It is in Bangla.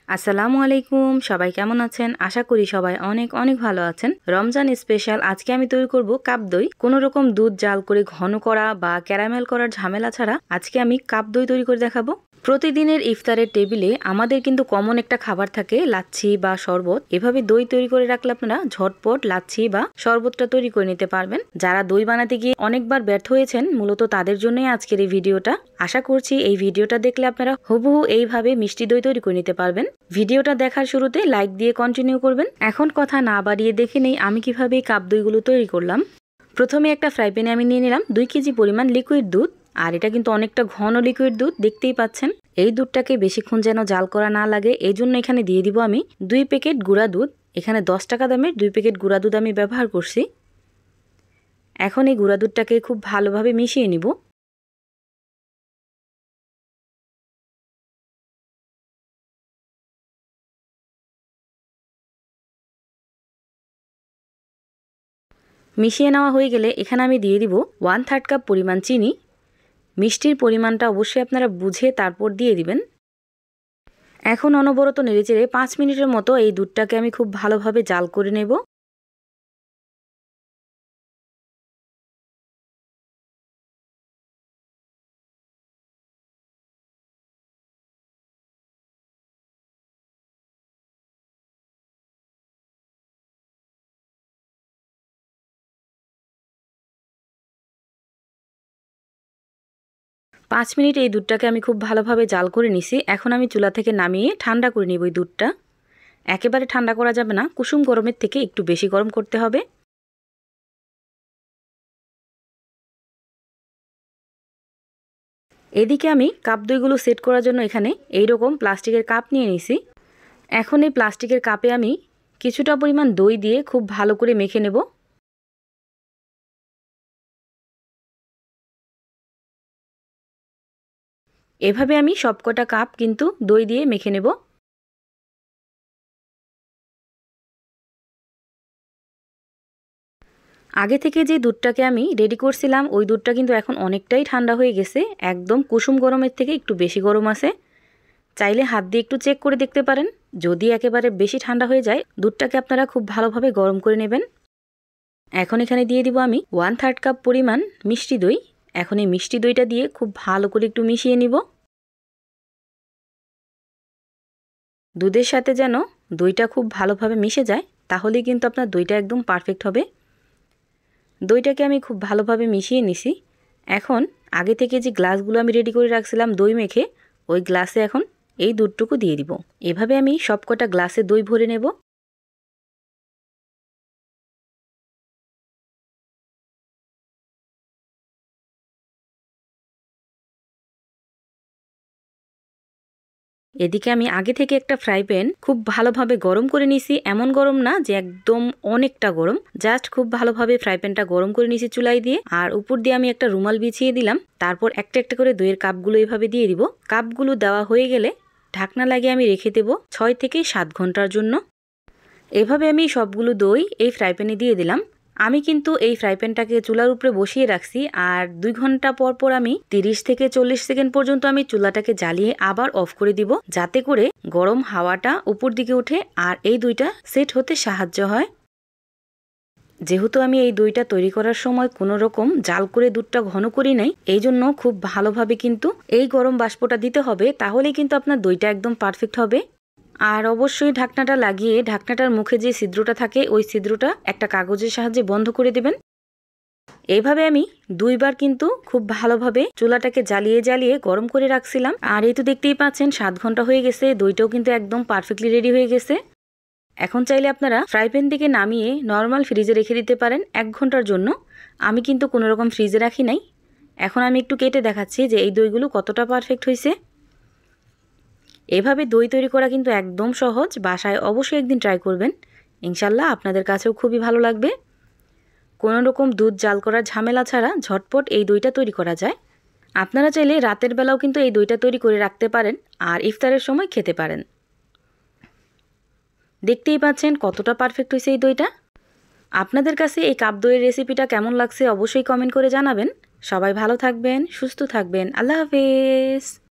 আসসালামু আলাইকুম, সবাই কেমন আছেন? আশা করি সবাই অনেক অনেক ভালো আছেন। রমজান স্পেশাল আজকে আমি তৈরি করব কাপ দই। কোনো রকম দুধ জাল করে ঘন করা বা ক্যারামেল করার ঝামেলা ছাড়া আজকে আমি কাপ দই তৈরি করে দেখাবো। প্রতিদিনের ইফতারের টেবিলে আমাদের কিন্তু কমন একটা খাবার থাকে লাচ্ছি বা শরবত। এভাবে দই তৈরি করে রাখলে আপনারা ঝটপট লাচ্ছি বা শরবতটা তৈরি করে নিতে পারবেন। যারা দই বানাতে গিয়ে অনেকবার ব্যর্থ হয়েছেন, মূলত তাদের জন্যই আজকের এই ভিডিওটা। আশা করছি এই ভিডিওটা দেখলে আপনারা হুবহু এইভাবে মিষ্টি দই তৈরি করে নিতে পারবেন। ভিডিওটা দেখার শুরুতে লাইক দিয়ে কন্টিনিউ করবেন। এখন কথা না বাড়িয়ে দেখে নেই আমি কিভাবে কাপ দইগুলো তৈরি করলাম। প্রথমে একটা ফ্রাই প্যানে আমি নিয়ে নিলাম 2 কেজি পরিমাণ লিকুইড দুধ। আর এটা কিন্তু অনেকটা ঘন লিকুইড দুধ, দেখতেই পাচ্ছেন। এই দুধটাকে বেশিক্ষণ যেন জাল করা না লাগে, এই জন্য এখানে দিয়ে দিব আমি 2 প্যাকেট গুঁড়া দুধ। এখানে 10 টাকা দামের 2 প্যাকেট গুঁড়া দুধ আমি ব্যবহার করছি। এখন এই গুঁড়া দুধটাকে খুব ভালোভাবে মিশিয়ে নিব। মিশিয়ে নেওয়া হয়ে গেলে এখানে আমি দিয়ে দিব 1/3 কাপ পরিমাণ চিনি। মিষ্টির পরিমাণটা অবশ্যই আপনারা বুঝে তারপর দিয়ে দিবেন। এখন অনবরত নেড়েচেড়ে 5 মিনিটের মতো এই দুধটাকে আমি খুব ভালোভাবে জাল করে নেব। পাঁচ মিনিট এই দুধটাকে আমি খুব ভালোভাবে জাল করে নিছি। এখন আমি চুলা থেকে নামিয়ে ঠান্ডা করে নিব এই দুধটা। একেবারে ঠান্ডা করা যাবে না, কুসুম গরমের থেকে একটু বেশি গরম করতে হবে। এদিকে আমি কাপ দইগুলো সেট করার জন্য এখানে এইরকম প্লাস্টিকের কাপ নিয়ে নিছি। এখন এই প্লাস্টিকের কাপে আমি কিছুটা পরিমাণ দই দিয়ে খুব ভালো করে মেখে নেব। এভাবে আমি সবকটা কাপ কিন্তু দই দিয়ে মেখে নেব। আগে থেকে যে দুধটাকে আমি রেডি করছিলাম ওই দুধটা কিন্তু এখন অনেকটাই ঠান্ডা হয়ে গেছে, একদম কুসুম গরমের থেকে একটু বেশি গরম আছে। চাইলে হাত দিয়ে একটু চেক করে দেখতে পারেন। যদি একেবারে বেশি ঠান্ডা হয়ে যায়, দুধটাকে আপনারা খুব ভালোভাবে গরম করে নেবেন। এখন এখানে দিয়ে দিব আমি 1/3 কাপ পরিমাণ মিষ্টি দই। এখন এই মিষ্টি দইটা দিয়ে খুব ভালো করে একটু মিশিয়ে নিব। দুধের সাথে যেন দইটা খুব ভালোভাবে মিশে যায়, তাহলেই কিন্তু আপনার দইটা একদম পারফেক্ট হবে। দইটাকে আমি খুব ভালোভাবে মিশিয়ে নিছি। এখন আগে থেকে যে গ্লাসগুলো আমি রেডি করে রাখছিলাম দই মেখে, ওই গ্লাসে এখন এই দুধটুকু দিয়ে দিব। এভাবে আমি সবকটা গ্লাসে দই ভরে নেব। এদিকে আমি আগে থেকে একটা ফ্রাই প্যান খুব ভালোভাবে গরম করে নিছি। এমন গরম না যে একদম অনেকটা গরম, জাস্ট খুব ভালোভাবে ফ্রাই প্যানটা গরম করে নিছি চুলায় দিয়ে। আর উপর দিয়ে আমি একটা রুমাল বিছিয়ে দিলাম। তারপর একটা একটা করে দইয়ের কাপগুলো এভাবে দিয়ে দিব। কাপগুলো দেওয়া হয়ে গেলে ঢাকনা লাগিয়ে আমি রেখে দেব 6 থেকে 7 ঘন্টার জন্য। এভাবে আমি সবগুলো দই এই ফ্রাই প্যানে দিয়ে দিলাম। আমি কিন্তু এই ফ্রাই প্যানটাকে চুলার উপরে বসিয়ে রাখছি। আর 2 ঘন্টা পর পর আমি 30 থেকে 40 সেকেন্ড পর্যন্ত আমি চুলাটাকে জ্বালিয়ে আবার অফ করে দিব, যাতে করে গরম হাওয়াটা উপর দিকে ওঠে আর এই দইটা সেট হতে সাহায্য হয়। যেহেতু আমি এই দইটা তৈরি করার সময় কোনো রকম জাল করে দুধটা ঘন করি নাই, এই জন্য খুব ভালোভাবে কিন্তু এই গরম বাষ্পটা দিতে হবে, তাহলেই কিন্তু আপনার দইটা একদম পারফেক্ট হবে। আর অবশ্যই ঢাকনাটা লাগিয়ে ঢাকনাটার মুখে যে ছিদ্রটা থাকে ওই ছিদ্রটা একটা কাগজের সাহায্যে বন্ধ করে দেবেন। এইভাবে আমি 2বার কিন্তু খুব ভালোভাবে চুলাটাকে জ্বালিয়ে জ্বালিয়ে গরম করে রাখছিলাম। আর এই তো দেখতেই পাচ্ছেন 7 ঘন্টা হয়ে গেছে, দইটাও কিন্তু একদম পারফেক্টলি রেডি হয়ে গেছে। এখন চাইলে আপনারা ফ্রাই প্যান থেকে নামিয়ে নর্মাল ফ্রিজে রেখে দিতে পারেন 1 ঘন্টার জন্য। আমি কিন্তু কোনো রকম ফ্রিজে রাখি নাই। এখন আমি একটু কেটে দেখাচ্ছি যে এই দইগুলো কতটা পারফেক্ট হয়েছে। এভাবে দই তৈরি করা কিন্তু একদম সহজ, বাসায় অবশ্যই একদিন ট্রাই করবেন। ইনশাল্লাহ আপনাদের কাছেও খুবই ভালো লাগবে। কোনো রকম দুধ জাল করার ঝামেলা ছাড়া ঝটপট এই দইটা তৈরি করা যায়। আপনারা চাইলে রাতের বেলাও কিন্তু এই দইটা তৈরি করে রাখতে পারেন আর ইফতারের সময় খেতে পারেন। দেখতেই পাচ্ছেন কতটা পারফেক্ট হয়েছে এই দইটা। আপনাদের কাছে এই কাপ দইয়ের রেসিপিটা কেমন লাগছে অবশ্যই কমেন্ট করে জানাবেন। সবাই ভালো থাকবেন, সুস্থ থাকবেন। আল্লাহ হাফেজ।